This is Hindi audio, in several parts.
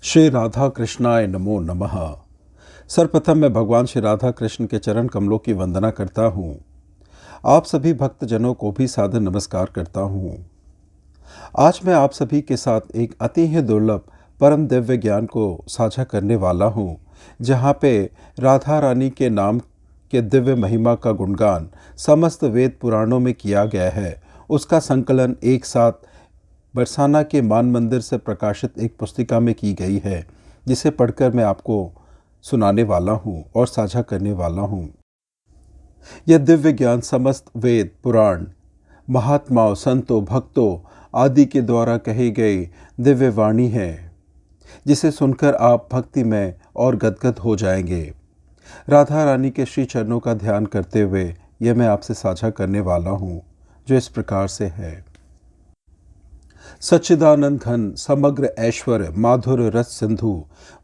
श्री राधा कृष्णाय नमो नमः। सर्वप्रथम मैं भगवान श्री राधा कृष्ण के चरण कमलों की वंदना करता हूँ। आप सभी भक्तजनों को भी सादर नमस्कार करता हूँ। आज मैं आप सभी के साथ एक अति ही दुर्लभ परम दिव्य ज्ञान को साझा करने वाला हूँ, जहाँ पे राधा रानी के नाम के दिव्य महिमा का गुणगान समस्त वेद पुराणों में किया गया है। उसका संकलन एक साथ बरसाना के मान मंदिर से प्रकाशित एक पुस्तिका में की गई है, जिसे पढ़कर मैं आपको सुनाने वाला हूँ और साझा करने वाला हूँ। यह दिव्य ज्ञान समस्त वेद पुराण महात्माओं संतों भक्तों आदि के द्वारा कही गई दिव्य वाणी है, जिसे सुनकर आप भक्ति में और गदगद हो जाएंगे। राधा रानी के श्री चरणों का ध्यान करते हुए यह मैं आपसे साझा करने वाला हूँ, जो इस प्रकार से है। सच्चिदानंद घन समग्र ऐश्वर्य माधुर रस सिंधु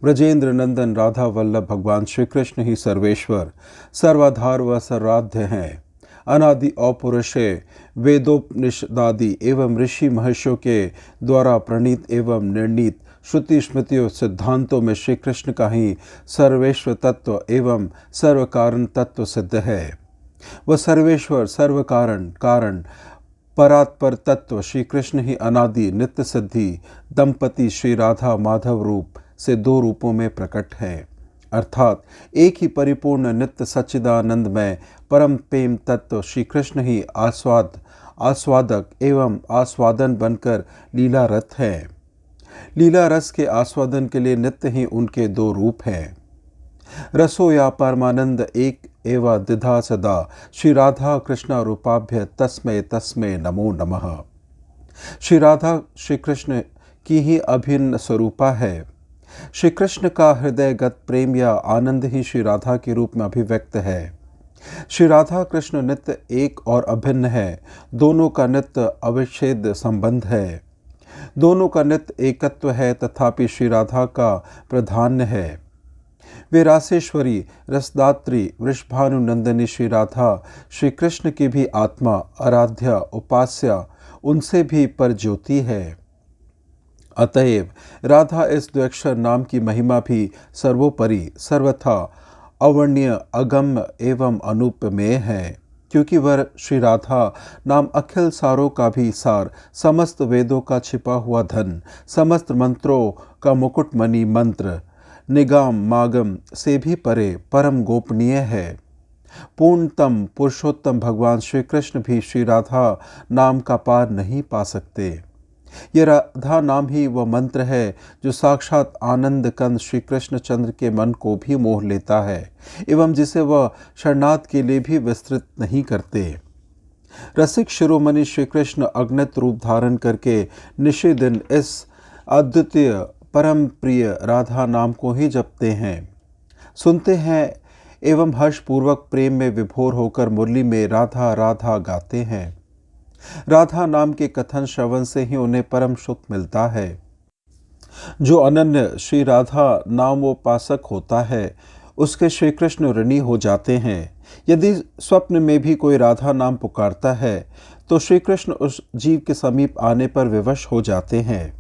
ब्रजेंद्र नंदन राधा वल्लभ भगवान श्री कृष्ण ही सर्वेश्वर सर्वाधार व सर्वाध्य हैं। अनादि औपुरुषे वेदोपनिषदादि एवं ऋषि महर्षियों के द्वारा प्रणीत एवं निर्णीत श्रुति स्मृतियों सिद्धांतों में श्री कृष्ण का ही सर्वेश्वर तत्व एवं सर्व कारण तत्व सिद्ध है। वह सर्वेश्वर सर्व कारण परात्पर तत्व श्री कृष्ण ही अनादि नित्य सिद्धि दंपति श्री राधा माधव रूप से दो रूपों में प्रकट है, अर्थात एक ही परिपूर्ण नित्य सच्चिदानंद में परम प्रेम तत्व श्री कृष्ण ही आस्वादक एवं आस्वादन बनकर लीला रत है। लीला रस के आस्वादन के लिए नित्य ही उनके दो रूप हैं। रसो या परमानंद एक एवं द्विधा सदा श्री राधा कृष्ण रूपाभ्य तस्मै तस्मै नमो नमः। श्री राधा श्री कृष्ण की ही अभिन्न स्वरूपा है। श्री कृष्ण का हृदयगत प्रेम या आनंद ही श्री राधा के रूप में अभिव्यक्त है। श्री राधा कृष्ण नित्य एक और अभिन्न है। दोनों का नित्य अविच्छेद संबंध है। दोनों का नित्य एकत्व है, तथापि श्री राधा का प्राधान्य है। वे रासेश्वरी रसदात्री वृषभानुनंदनी श्री राधा श्री कृष्ण की भी आत्मा आराध्या उपास्या उनसे भी पर ज्योति है। अतएव राधा इस द्व्यक्षर नाम की महिमा भी सर्वोपरि सर्वथा अवर्ण्य अगम्य एवं अनुपमेय है, क्योंकि वह श्री राधा नाम अखिल सारों का भी सार, समस्त वेदों का छिपा हुआ धन, समस्त मंत्रों का मुकुटमणि मंत्र निगाम मागम से भी परे परम गोपनीय है। पूर्णतम पुरुषोत्तम भगवान श्री कृष्ण भी श्री राधा नाम का पार नहीं पा सकते। यह राधा नाम ही वह मंत्र है जो साक्षात आनंद कंद श्री कृष्ण चंद्र के मन को भी मोह लेता है एवं जिसे वह शरणार्थ के लिए भी विस्तृत नहीं करते। रसिक शिरोमणि श्री कृष्ण अगणित रूप धारण करके निशि दिन इस अद्वितीय परम प्रिय राधा नाम को ही जपते हैं, सुनते हैं एवं हर्षपूर्वक प्रेम में विभोर होकर मुरली में राधा राधा गाते हैं। राधा नाम के कथन श्रवण से ही उन्हें परम सुख मिलता है। जो अनन्य श्री राधा नामोपासक होता है, उसके श्री कृष्ण ऋणी हो जाते हैं। यदि स्वप्न में भी कोई राधा नाम पुकारता है, तो श्री कृष्ण उस जीव के समीप आने पर विवश हो जाते हैं।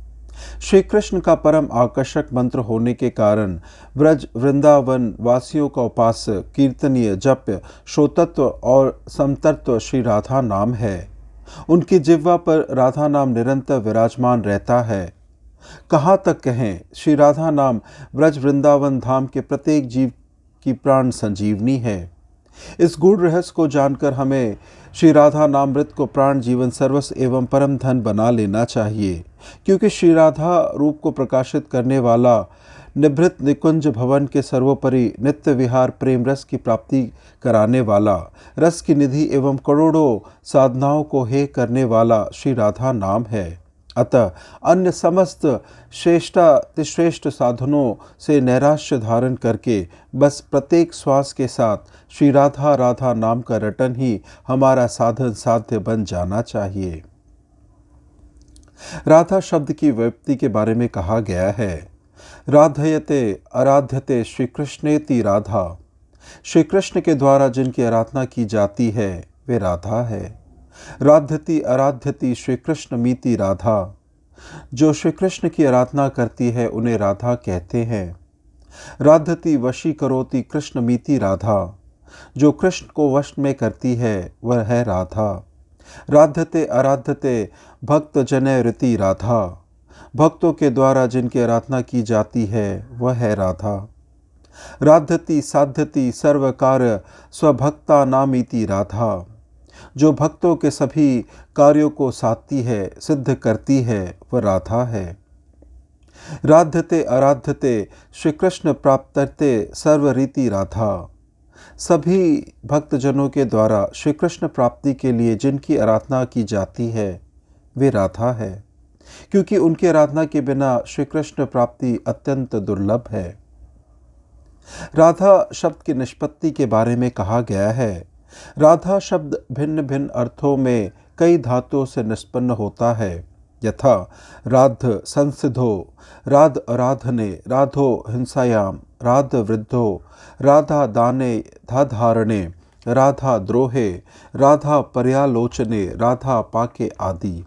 श्री कृष्ण का परम आकर्षक मंत्र होने के कारण ब्रज वृंदावन वासियों का उपास्य कीर्तनीय जप्य श्रोतत्व और समतत्व श्री राधा नाम है। उनकी जिह्वा पर राधा नाम निरंतर विराजमान रहता है। कहाँ तक कहें, श्री राधा नाम ब्रज वृंदावन धाम के प्रत्येक जीव की प्राण संजीवनी है। इस गूढ़ रहस्य को जानकर हमें श्री राधा नामृत को प्राण जीवन सर्वस्व एवं परम धन बना लेना चाहिए, क्योंकि श्री राधा रूप को प्रकाशित करने वाला निभृत निकुंज भवन के सर्वोपरि नित्य विहार प्रेम रस की प्राप्ति कराने वाला रस की निधि एवं करोड़ों साधनाओं को हे करने वाला श्री राधा नाम है। अतः अन्य समस्त श्रेष्ठातिश्रेष्ठ साधनों से नैराश्य धारण करके बस प्रत्येक श्वास के साथ श्री राधा राधा नाम का रटन ही हमारा साधन साध्य बन जाना चाहिए। राधा शब्द की व्युत्पत्ति के बारे में कहा गया है, राधयते आराध्यते श्री कृष्णेति राधा। श्री कृष्ण के द्वारा जिनकी आराधना की जाती है वे राधा है। राध्यति आराध्यति श्री कृष्ण मीति राधा। जो श्री कृष्ण की आराधना करती है उन्हें राधा कहते हैं। राधती वशी करोति कृष्ण मीति राधा, जो कृष्ण को वश में करती है वह है राधा। राधते आराधते भक्त जने रीति राधा, भक्तों के द्वारा जिनकी आराधना की जाती है वह है राधा। राधती साध्यति सर्व कार्य स्वभक्ता नामीति राधा, जो भक्तों के सभी कार्यों को साधती है, सिद्ध करती है, वह राधा है। राधते आराधते श्री कृष्ण प्राप्तते सर्व रीति राधा, सभी भक्तजनों के द्वारा श्री कृष्ण प्राप्ति के लिए जिनकी आराधना की जाती है वे राधा है, क्योंकि उनकी आराधना के बिना श्री कृष्ण प्राप्ति अत्यंत दुर्लभ है। राधा शब्द की निष्पत्ति के बारे में कहा गया है। राधा शब्द भिन्न भिन्न अर्थों में कई धातुओं से निष्पन्न होता है, यथा राध संसिधो, राध आराधने, राधो हिंसायाम, राध वृद्धो, राधा दाने धाधारणे, राधा द्रोहे, राधा पर्यालोचने, राधा पाके आदि।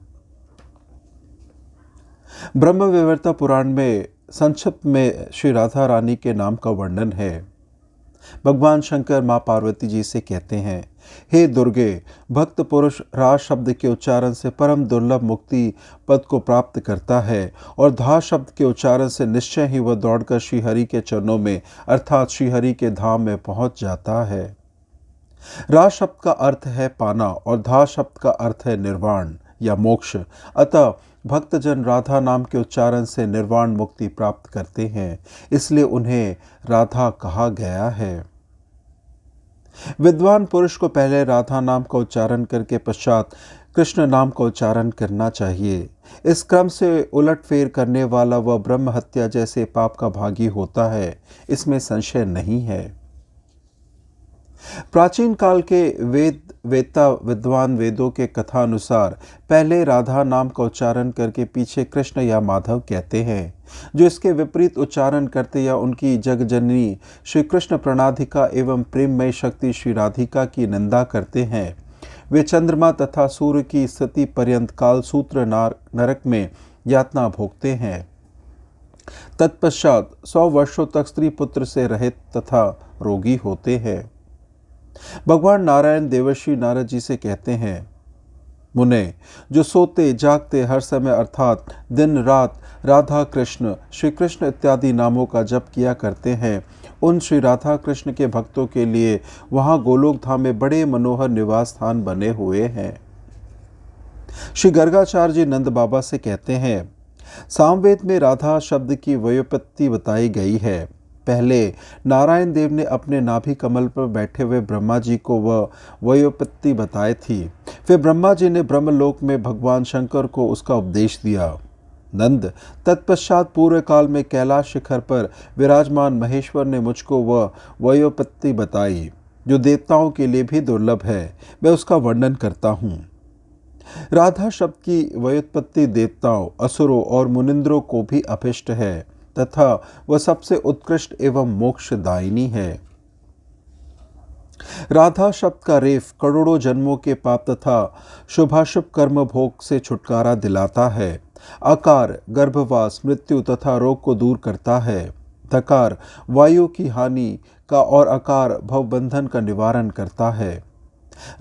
ब्रह्म वैवर्त पुराण में संक्षिप्त में श्री राधा रानी के नाम का वर्णन है। भगवान शंकर माँ पार्वती जी से कहते हैं, हे दुर्गे, भक्त पुरुष रा शब्द के उच्चारण से परम दुर्लभ मुक्ति पद को प्राप्त करता है और धा शब्द के उच्चारण से निश्चय ही वह दौड़कर श्रीहरि के चरणों में अर्थात श्रीहरि के धाम में पहुंच जाता है। रा शब्द का अर्थ है पाना और धा शब्द का अर्थ है निर्वाण या मोक्ष। अतः भक्तजन राधा नाम के उच्चारण से निर्वाण मुक्ति प्राप्त करते हैं, इसलिए उन्हें राधा कहा गया है। विद्वान पुरुष को पहले राधा नाम का उच्चारण करके पश्चात कृष्ण नाम का उच्चारण करना चाहिए। इस क्रम से उलटफेर करने वाला वह ब्रह्म हत्या जैसे पाप का भागी होता है, इसमें संशय नहीं है। प्राचीन काल के वेदता विद्वान वेदों के कथा अनुसार पहले राधा नाम का उच्चारण करके पीछे कृष्ण या माधव कहते हैं। जो इसके विपरीत उच्चारण करते या उनकी जगजननी श्री कृष्ण प्रणाधिका एवं प्रेममय शक्ति श्री राधिका की निंदा करते हैं, वे चंद्रमा तथा सूर्य की स्थिति पर्यंत काल सूत्र नरक में यातना भोगते हैं। तत्पश्चात 100 वर्षों तक स्त्री पुत्र से रहित तथा रोगी होते हैं। भगवान नारायण देवर्षि नारद जी से कहते हैं, मुने, जो सोते जागते हर समय अर्थात दिन रात राधा कृष्ण श्री कृष्ण इत्यादि नामों का जप किया करते हैं, उन श्री राधा कृष्ण के भक्तों के लिए वहां गोलोक धाम में बड़े मनोहर निवास स्थान बने हुए हैं। श्री गर्गाचार्य जी नंद बाबा से कहते हैं, सामवेद में राधा शब्द की व्युत्पत्ति बताई गई है। पहले नारायण देव ने अपने नाभि कमल पर बैठे हुए ब्रह्मा जी को वह व्युत्पत्ति बताई थी। फिर ब्रह्मा जी ने ब्रह्मलोक में भगवान शंकर को उसका उपदेश दिया। नंद, तत्पश्चात पूर्व काल में कैलाश शिखर पर विराजमान महेश्वर ने मुझको वह व्युत्पत्ति बताई, जो देवताओं के लिए भी दुर्लभ है। मैं उसका वर्णन करता हूँ। राधा शब्द की व्युत्पत्ति देवताओं, असुरों और मुनिंद्रों को भी अभिष्ट है तथा वह सबसे उत्कृष्ट एवं मोक्षदायिनी है। राधा शब्द का रेफ करोड़ों जन्मों के पाप तथा शुभाशुभ कर्म भोग से छुटकारा दिलाता है। आकार गर्भवास, मृत्यु तथा रोग को दूर करता है। धकार वायु की हानि का और आकार भवबंधन का निवारण करता है।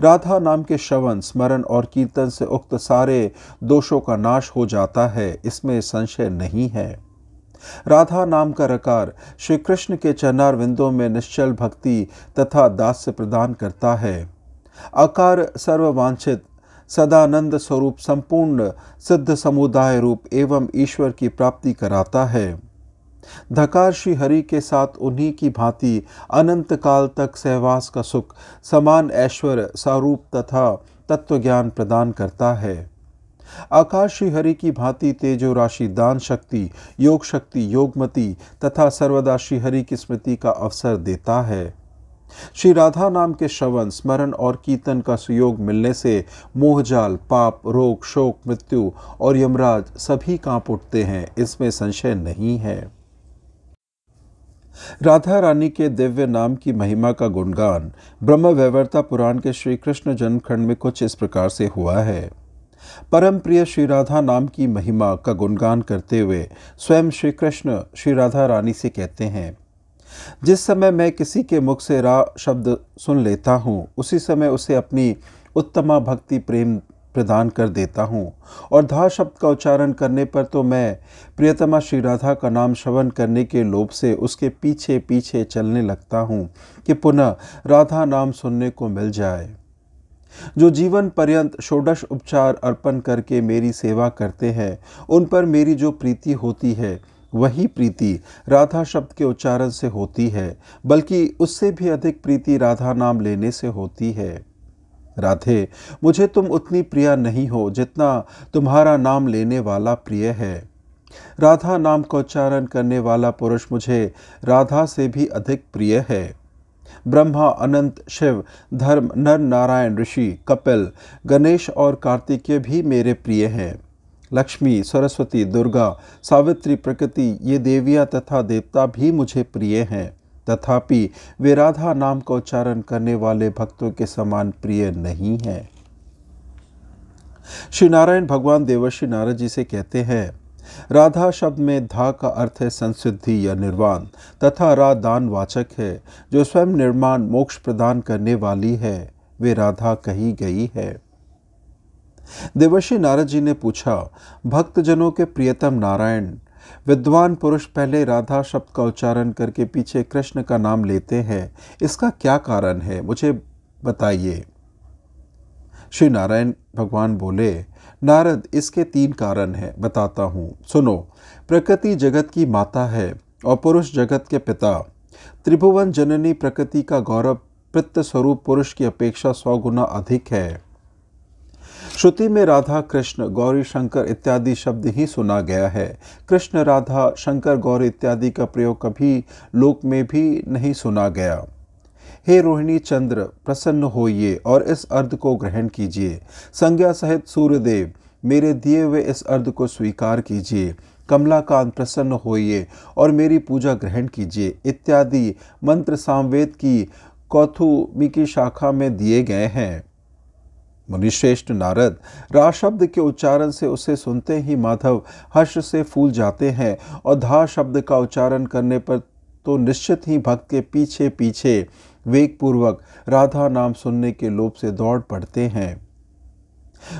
राधा नाम के श्रवण, स्मरण और कीर्तन से उक्त सारे दोषों का नाश हो जाता है, इसमें संशय नहीं है। राधा नाम का रकार श्री कृष्ण के चरणार विंदों में निश्चल भक्ति तथा दास्य प्रदान करता है। आकार सर्ववांछित सदानंद स्वरूप संपूर्ण सिद्ध समुदाय रूप एवं ईश्वर की प्राप्ति कराता है। धकार श्री हरि के साथ उन्हीं की भांति अनंत काल तक सहवास का सुख, समान ऐश्वर्य, सारूप तथा तत्वज्ञान प्रदान करता है। आकाश श्री हरि की भांति तेजो राशि, दान शक्ति, योगमती तथा सर्वदा श्री हरि की स्मृति का अवसर देता है। श्री राधा नाम के श्रवण, स्मरण और कीर्तन का सुयोग मिलने से मोहजाल, पाप, रोग, शोक, मृत्यु और यमराज सभी कांप उठते हैं, इसमें संशय नहीं है। राधा रानी के दिव्य नाम की महिमा का गुणगान ब्रह्म वैवर्ता पुराण के श्री कृष्ण जन्मखंड में कुछ इस प्रकार से हुआ है। परम प्रिय श्री राधा नाम की महिमा का गुणगान करते हुए स्वयं श्री कृष्ण श्री राधा रानी से कहते हैं, जिस समय मैं किसी के मुख से रा शब्द सुन लेता हूँ, उसी समय उसे अपनी उत्तमा भक्ति प्रेम प्रदान कर देता हूँ, और धा शब्द का उच्चारण करने पर तो मैं प्रियतमा श्री राधा का नाम श्रवण करने के लोभ से उसके पीछे पीछे चलने लगता हूँ कि पुनः राधा नाम सुनने को मिल जाए। जो जीवन पर्यंत षोडश उपचार अर्पण करके मेरी सेवा करते हैं, उन पर मेरी जो प्रीति होती है, वही प्रीति राधा शब्द के उच्चारण से होती है, बल्कि उससे भी अधिक प्रीति राधा नाम लेने से होती है। राधे, मुझे तुम उतनी प्रिय नहीं हो जितना तुम्हारा नाम लेने वाला प्रिय है। राधा नाम का उच्चारण करने वाला पुरुष मुझे राधा से भी अधिक प्रिय है। ब्रह्मा, अनंत, शिव, धर्म, नर नारायण, ऋषि, कपिल, गणेश और कार्तिकेय भी मेरे प्रिय हैं। लक्ष्मी, सरस्वती, दुर्गा, सावित्री, प्रकृति, ये देवियाँ तथा देवता भी मुझे प्रिय हैं, तथापि वे राधा नाम का उच्चारण करने वाले भक्तों के समान प्रिय नहीं हैं। श्री नारायण भगवान देवर्षि नारद जी से कहते हैं, राधा शब्द में धा का अर्थ है संसिद्धि या निर्वाण, तथा रा दान वाचक है, जो स्वयं निर्माण मोक्ष प्रदान करने वाली है, वे राधा कही गई है। देवर्षि नारद जी ने पूछा, भक्तजनों के प्रियतम नारायण, विद्वान पुरुष पहले राधा शब्द का उच्चारण करके पीछे कृष्ण का नाम लेते हैं, इसका क्या कारण है, मुझे बताइए। श्री नारायण भगवान बोले, नारद, इसके 3 कारण हैं, बताता हूँ, सुनो। प्रकृति जगत की माता है और पुरुष जगत के पिता। त्रिभुवन जननी प्रकृति का गौरव पितृ स्वरूप पुरुष की अपेक्षा 100 गुना अधिक है। श्रुति में राधा, कृष्ण, गौरी, शंकर इत्यादि शब्द ही सुना गया है। कृष्ण, राधा, शंकर, गौरी इत्यादि का प्रयोग कभी लोक में भी नहीं सुना गया। हे रोहिणी चंद्र, प्रसन्न होइए और इस अर्ध को ग्रहण कीजिए। संज्ञा सहित सूर्यदेव, मेरे दिए हुए इस अर्ध को स्वीकार कीजिए। कमलाकांत, प्रसन्न होइए और मेरी पूजा ग्रहण कीजिए। इत्यादि मंत्र सामवेद की कौथुमी की शाखा में दिए गए हैं। मुनिश्रेष्ठ नारद, रा शब्द के उच्चारण से उसे सुनते ही माधव हर्ष से फूल जाते हैं, और धा शब्द का उच्चारण करने पर तो निश्चित ही भक्त के पीछे पीछे वेगपूर्वक राधा नाम सुनने के लोभ से दौड़ पड़ते हैं।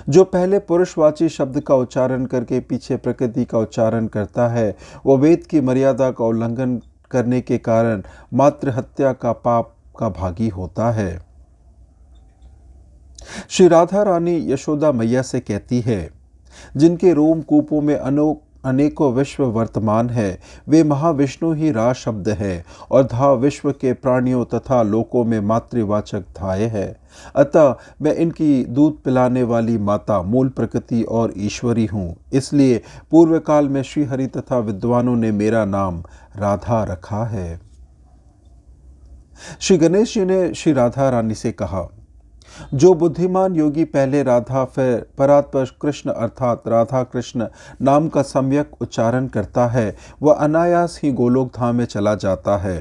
जो पहले पुरुषवाची शब्द का उच्चारण करके पीछे प्रकृति का उच्चारण करता है, वो वेद की मर्यादा का उल्लंघन करने के कारण मातृ हत्या का पाप का भागी होता है। श्री राधा रानी यशोदा मैया से कहती है, जिनके रोम कूपों में अनेकों विश्व वर्तमान है, वे महाविष्णु ही रा शब्द है, और धा विश्व के प्राणियों तथा लोकों में मातृवाचक धाय है। अतः मैं इनकी दूध पिलाने वाली माता, मूल प्रकृति और ईश्वरी हूँ। इसलिए पूर्व काल में श्रीहरि तथा विद्वानों ने मेरा नाम राधा रखा है। श्री गणेश जी ने श्री राधा रानी से कहा, जो बुद्धिमान योगी पहले राधा फिर परात्पर कृष्ण अर्थात राधा कृष्ण नाम का सम्यक उच्चारण करता है, वह अनायास ही गोलोक धाम में चला जाता है।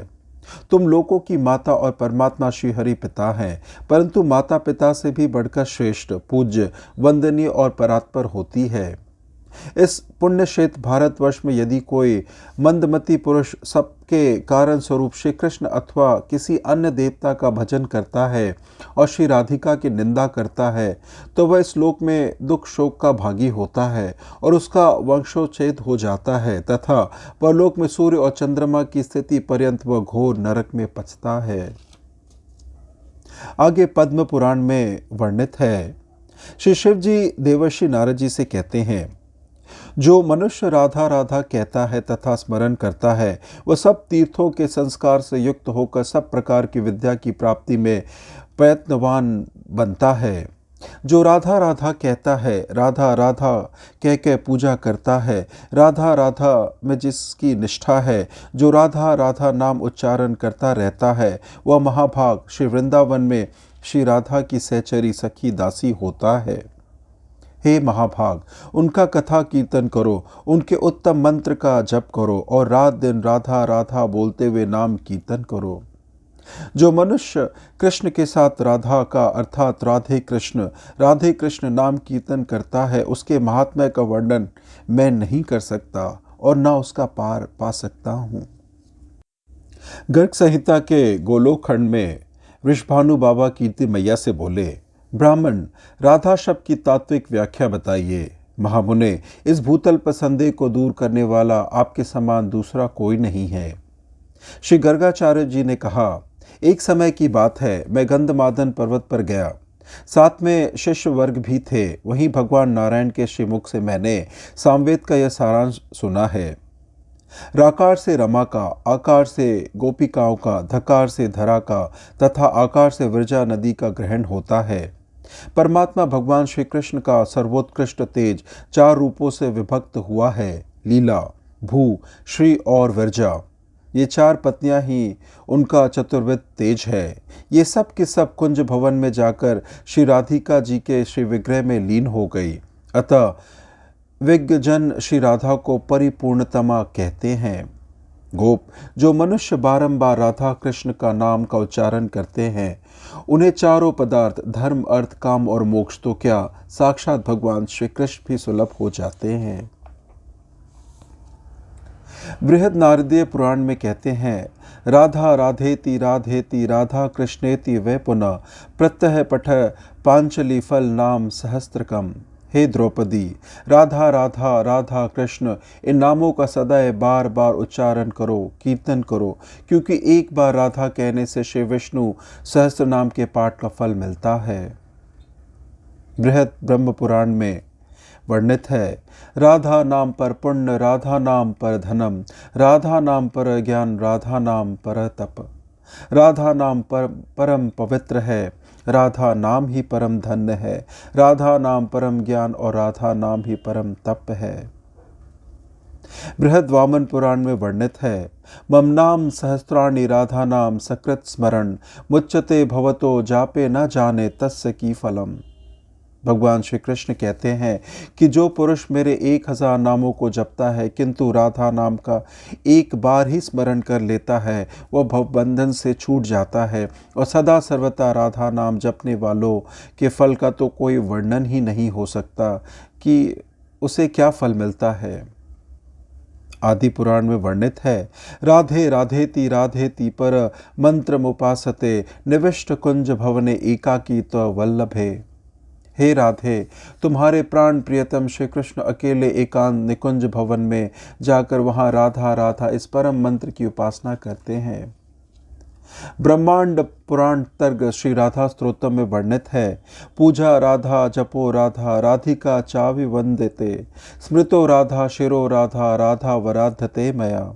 तुम लोगों की माता और परमात्मा श्री हरि पिता हैं, परंतु माता पिता से भी बढ़कर श्रेष्ठ, पूज्य, वंदनीय और परात्पर होती है। इस पुण्य क्षेत्र भारतवर्ष में यदि कोई मंदमती पुरुष सबके कारण स्वरूप श्री कृष्ण अथवा किसी अन्य देवता का भजन करता है और श्री राधिका की निंदा करता है, तो वह इस लोक में दुख शोक का भागी होता है और उसका वंशोच्छेद हो जाता है, तथा परलोक में सूर्य और चंद्रमा की स्थिति पर्यंत वह घोर नरक में पचता है। आगे पद्म पुराण में वर्णित है। श्री शिव जी देवर्षि नारद जी से कहते हैं, जो मनुष्य राधा राधा कहता है तथा स्मरण करता है, वह सब तीर्थों के संस्कार से युक्त होकर सब प्रकार की विद्या की प्राप्ति में प्रयत्नवान बनता है। जो राधा राधा कहता है, राधा राधा कह पूजा करता है, राधा राधा में जिसकी निष्ठा है, जो राधा राधा नाम उच्चारण करता रहता है, वह महाभाग श्री वृंदावन में श्री राधा की सहचरी सखी दासी होता है। हे महाभाग, उनका कथा कीर्तन करो, उनके उत्तम मंत्र का जप करो और रात दिन राधा राधा बोलते हुए नाम कीर्तन करो। जो मनुष्य कृष्ण के साथ राधा का अर्थात राधे कृष्ण नाम कीर्तन करता है, उसके महात्म्य का वर्णन मैं नहीं कर सकता और ना उसका पार पा सकता हूँ। गर्ग संहिता के गोलोक खंड में वृषभानु बाबा कीर्ति मैया से बोले, ब्राह्मण, राधा शब्द की तात्विक व्याख्या बताइए। महामुने, इस भूतल पर संदेह को दूर करने वाला आपके समान दूसरा कोई नहीं है। श्री गर्गाचार्य जी ने कहा, एक समय की बात है, मैं गंधमादन पर्वत पर गया। साथ में शिष्य वर्ग भी थे। वहीं भगवान नारायण के श्रीमुख से मैंने सामवेद का यह सारांश सुना है। राकार से रमा का, आकार से गोपिकाओं का, धकार से धरा का तथा आकार से विरजा नदी का ग्रहण होता है। परमात्मा भगवान श्री कृष्ण का सर्वोत्कृष्ट तेज 4 रूपों से विभक्त हुआ है, लीला, भू, श्री और विरजा। ये 4 पत्नियां ही उनका चतुर्विध तेज है। ये सब के सब कुंज भवन में जाकर श्री राधिका जी के श्री विग्रह में लीन हो गई। अतः विज्ञजन श्री राधा को परिपूर्णतमा कहते हैं। गोप, जो मनुष्य बारंबार राधा कृष्ण का नाम का उच्चारण करते हैं, उन्हें चारों पदार्थ धर्म, अर्थ, काम और मोक्ष तो क्या, साक्षात भगवान श्री कृष्ण भी सुलभ हो जाते हैं। बृहद नारदीय पुराण में कहते हैं, राधा राधेति राधेति राधा कृष्णेति वै पुनः प्रत्यह पठ पांचली फल नाम सहस्त्रकम। हे द्रौपदी, राधा राधा राधा कृष्ण, इन नामों का सदैव बार बार उच्चारण करो, कीर्तन करो, क्योंकि एक बार राधा कहने से श्री विष्णु सहस्त्र नाम के पाठ का फल मिलता है। बृहद ब्रह्म पुराण में वर्णित है, राधा नाम पर पुण्य, राधा नाम पर धनम, राधा नाम पर ज्ञान, राधा नाम पर तप। राधा नाम पर परम पवित्र है, राधा नाम ही परम धन्य है, राधा नाम परम ज्ञान और राधा नाम ही परम तप है। बृहद वामन पुराण में वर्णित है, मम नाम सहस्त्राणि राधा नाम सकृत स्मरण, मुच्यते भवतो जापे न जाने तस्य की फलम। भगवान श्री कृष्ण कहते हैं कि जो पुरुष मेरे 1000 नामों को जपता है किंतु राधा नाम का एक बार ही स्मरण कर लेता है, वह भवबंधन से छूट जाता है। और सदा सर्वदा राधा नाम जपने वालों के फल का तो कोई वर्णन ही नहीं हो सकता कि उसे क्या फल मिलता है। आदि पुराण में वर्णित है, राधे राधेति पर मंत्रमुपासते निविष्ट कुंज भवने एकाकी तो वल्लभे। हे राधे, तुम्हारे प्राण प्रियतम श्री कृष्ण अकेले एकांत निकुंज भवन में जाकर वहां राधा राधा इस परम मंत्र की उपासना करते हैं। ब्रह्मांड पुराण तर्ग श्री राधा स्तोत्रम में वर्णित है, पूजा राधा जपो राधा राधिका चावि वंदते, स्मृतो राधा शिरो राधा राधा वराधते मया।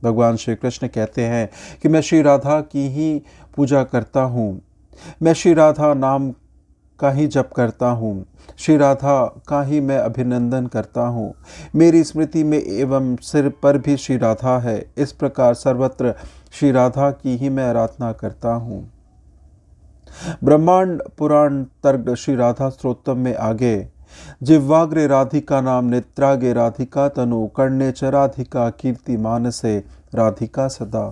भगवान श्री कृष्ण कहते हैं कि मैं श्री राधा की ही पूजा करता हूँ, मैं श्री राधा नाम का ही जप करता हूँ, श्री राधा का ही मैं अभिनंदन करता हूँ। मेरी स्मृति में एवं सिर पर भी श्री राधा है। इस प्रकार सर्वत्र श्री राधा की ही मैं आराधना करता हूँ। ब्रह्मांड पुराण तर्ग श्री राधा स्तोत्रम में आगे, जिह्वाग्रे राधिका नाम नेत्रागे राधिका तनु, कर्णे च राधिका कीर्ति मानसे राधिका सदा।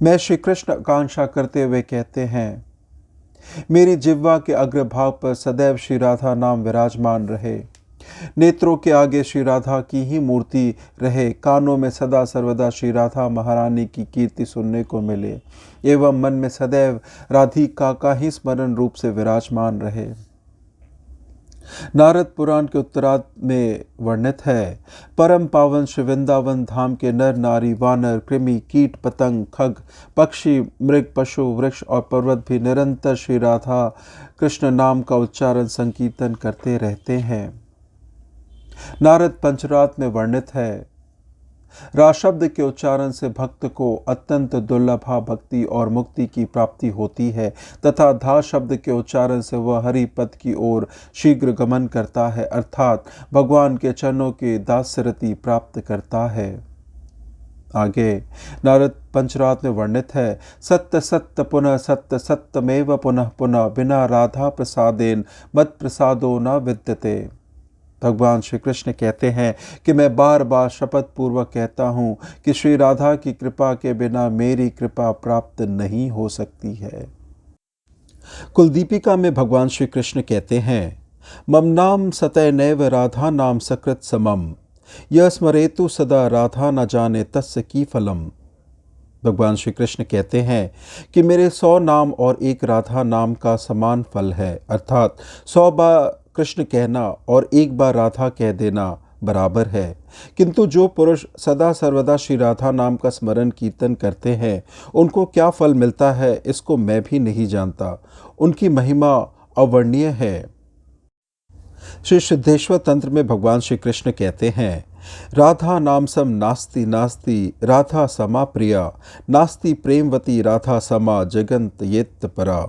मैं श्री कृष्ण आकांक्षा करते हुए कहते हैं, मेरी जिह्वा के अग्रभाग पर सदैव श्री राधा नाम विराजमान रहे, नेत्रों के आगे श्री राधा की ही मूर्ति रहे, कानों में सदा सर्वदा श्री राधा महारानी की कीर्ति सुनने को मिले एवं मन में सदैव राधिका का ही स्मरण रूप से विराजमान रहे। नारद पुराण के उत्तरार्ध में वर्णित है, परम पावन श्री वृंदावन धाम के नर नारी वानर कृमि कीट पतंग खग पक्षी मृग पशु वृक्ष और पर्वत भी निरंतर श्री राधा कृष्ण नाम का उच्चारण संकीर्तन करते रहते हैं। नारद पंचरात में वर्णित है, रा शब्द के उच्चारण से भक्त को अत्यंत दुर्लभा भक्ति और मुक्ति की प्राप्ति होती है तथा धा शब्द के उच्चारण से वह हरि पद की ओर शीघ्र गमन करता है, अर्थात भगवान के चरणों की दासरति प्राप्त करता है। आगे नारद पंचरात में वर्णित है, सत्य सत्य पुनः सत्य सत्यमेव पुनः पुनः, बिना राधा प्रसादेन मत प्रसादो न विद्यते। भगवान श्री कृष्ण कहते हैं कि मैं बार बार शपथ पूर्वक कहता हूँ कि श्री राधा की कृपा के बिना मेरी कृपा प्राप्त नहीं हो सकती है। कुलदीपिका में भगवान श्री कृष्ण कहते हैं, मम नाम सतैनैव राधा नाम सकृत समम, यह स्मरेतु सदा राधा न जाने तस्य की फलम। भगवान श्री कृष्ण कहते हैं कि मेरे 100 नाम और एक राधा नाम का समान फल है, अर्थात 100 बार कृष्ण कहना और एक बार राधा कह देना बराबर है। किंतु जो पुरुष सदा सर्वदा श्री राधा नाम का स्मरण कीर्तन करते हैं, उनको क्या फल मिलता है इसको मैं भी नहीं जानता। उनकी महिमा अवर्णनीय है। श्री सिद्धेश्वर तंत्र में भगवान श्री कृष्ण कहते हैं, राधा नाम सम नास्ति नास्ति राधा समा प्रिया, नास्ति प्रेमवती राधा समा जगंत येत परा।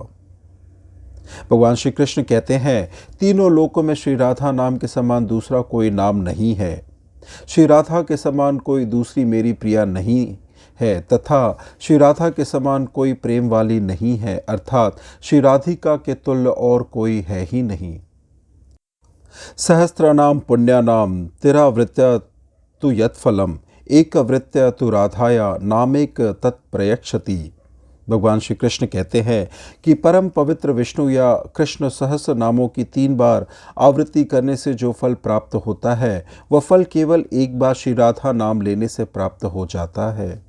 भगवान श्री कृष्ण कहते हैं, तीनों लोकों में श्री राधा नाम के समान दूसरा कोई नाम नहीं है। श्री राधा के समान कोई दूसरी मेरी प्रिया नहीं है तथा श्री राधा के समान कोई प्रेम वाली नहीं है, अर्थात श्री राधिका के तुल्य और कोई है ही नहीं। सहस्रनाम पुण्यानाम तिरावृत्या तु यत्फलम, एक वृत्या तु राधाया नामेक तत्प्रयक्षति। भगवान श्री कृष्ण कहते हैं कि परम पवित्र विष्णु या कृष्ण सहस्र नामों की 3 बार आवृत्ति करने से जो फल प्राप्त होता है, वह फल केवल एक बार श्री राधा नाम लेने से प्राप्त हो जाता है।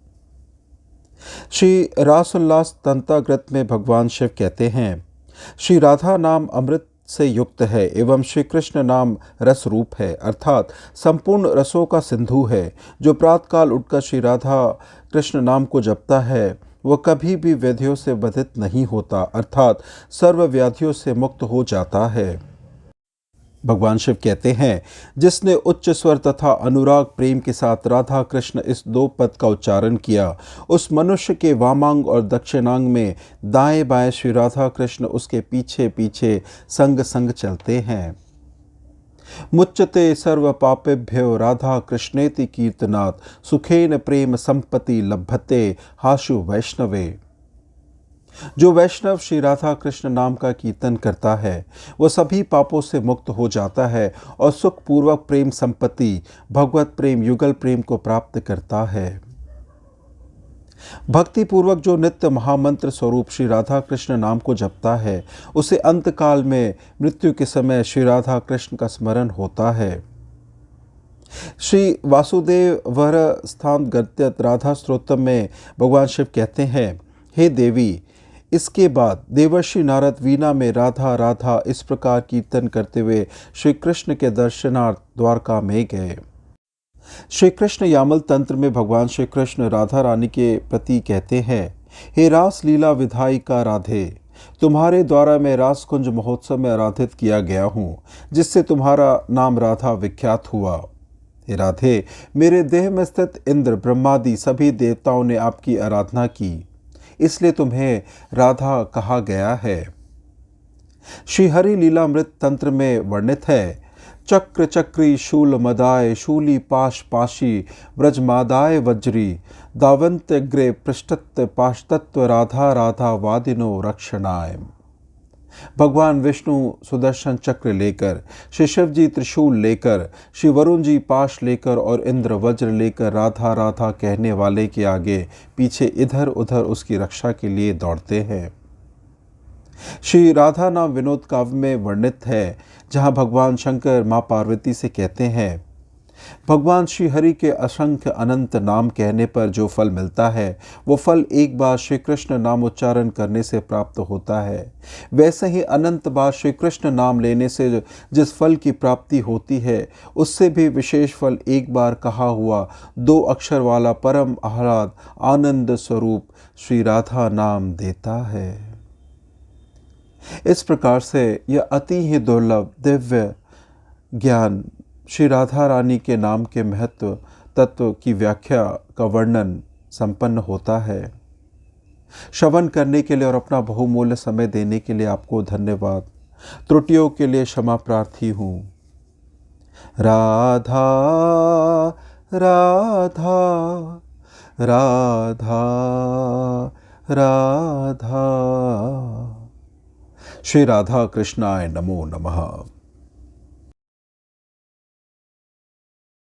श्री रासोल्लास तंत्राग्रत में भगवान शिव कहते हैं, श्री राधा नाम अमृत से युक्त है एवं श्री कृष्ण नाम रस रूप है, अर्थात संपूर्ण रसों का सिंधु है। जो प्रातकाल उठकर श्री राधा कृष्ण नाम को जपता है, वह कभी भी व्याधियों से बाधित नहीं होता, अर्थात सर्व व्याधियों से मुक्त हो जाता है। भगवान शिव कहते हैं, जिसने उच्च स्वर तथा अनुराग प्रेम के साथ राधा कृष्ण इस 2 पद का उच्चारण किया, उस मनुष्य के वामांग और दक्षिणांग में दाएं बाएं श्री राधा कृष्ण उसके पीछे पीछे संग संग चलते हैं। मुच्यते सर्व पापेभ्यो राधा कृष्णेति कीर्तनात्, सुखेन प्रेम संपत्ति लभते हाशु वैष्णवे। जो वैष्णव श्री राधा कृष्ण नाम का कीर्तन करता है, वह सभी पापों से मुक्त हो जाता है और सुखपूर्वक प्रेम संपत्ति, भगवत प्रेम, युगल प्रेम को प्राप्त करता है। भक्ति पूर्वक जो नित्य महामंत्र स्वरूप श्री राधा कृष्ण नाम को जपता है, उसे अंतकाल में मृत्यु के समय श्री राधा कृष्ण का स्मरण होता है। श्री वासुदेव वर स्थान गद्यत राधा स्तोत्रम में भगवान शिव कहते हैं, हे देवी, इसके बाद देवर्षि नारद वीणा में राधा राधा इस प्रकार कीर्तन करते हुए श्री कृष्ण के दर्शनार्थ द्वारका में गए। श्री कृष्ण यामल तंत्र में भगवान श्री कृष्ण राधा रानी के प्रति कहते हैं, हे रास लीला विधायिका राधे, तुम्हारे द्वारा मैं रास कुंज महोत्सव में आराधित किया गया हूँ, जिससे तुम्हारा नाम राधा विख्यात हुआ। हे राधे, मेरे देह में स्थित इंद्र ब्रह्मादि सभी देवताओं ने आपकी आराधना की, इसलिए तुम्हें राधा कहा गया है। श्री हरि लीलामृत तंत्र में वर्णित है, चक्र चक्री शूल मदाय शूली पाश पाशी व्रजमादाय वज्री दावंत्यग्रे पृष्ठत्त पाशतत्व राधा राधा वादिनो रक्षणाय। भगवान विष्णु सुदर्शन चक्र लेकर, श्री शिव जी त्रिशूल लेकर, श्री वरुण जी पाश लेकर और इंद्र वज्र लेकर राधा राधा कहने वाले के आगे पीछे इधर उधर उसकी रक्षा के लिए दौड़ते हैं। श्री राधा नाम विनोद काव्य में वर्णित है, जहाँ भगवान शंकर माँ पार्वती से कहते हैं, भगवान श्री हरि के असंख्य अनंत नाम कहने पर जो फल मिलता है, वो फल एक बार श्री कृष्ण नाम उच्चारण करने से प्राप्त होता है। वैसे ही अनंत बार श्री कृष्ण नाम लेने से जिस फल की प्राप्ति होती है, उससे भी विशेष फल एक बार कहा हुआ 2 अक्षर वाला परम आह्लाद आनंद स्वरूप श्री राधा नाम देता है। इस प्रकार से यह अति ही दुर्लभ दिव्य ज्ञान श्री राधा रानी के नाम के महत्व तत्व की व्याख्या का वर्णन संपन्न होता है। श्रवण करने के लिए और अपना बहुमूल्य समय देने के लिए आपको धन्यवाद। त्रुटियों के लिए क्षमा प्रार्थी हूँ। राधा राधा राधा राधा। श्री राधा कृष्णाय नमो नमः।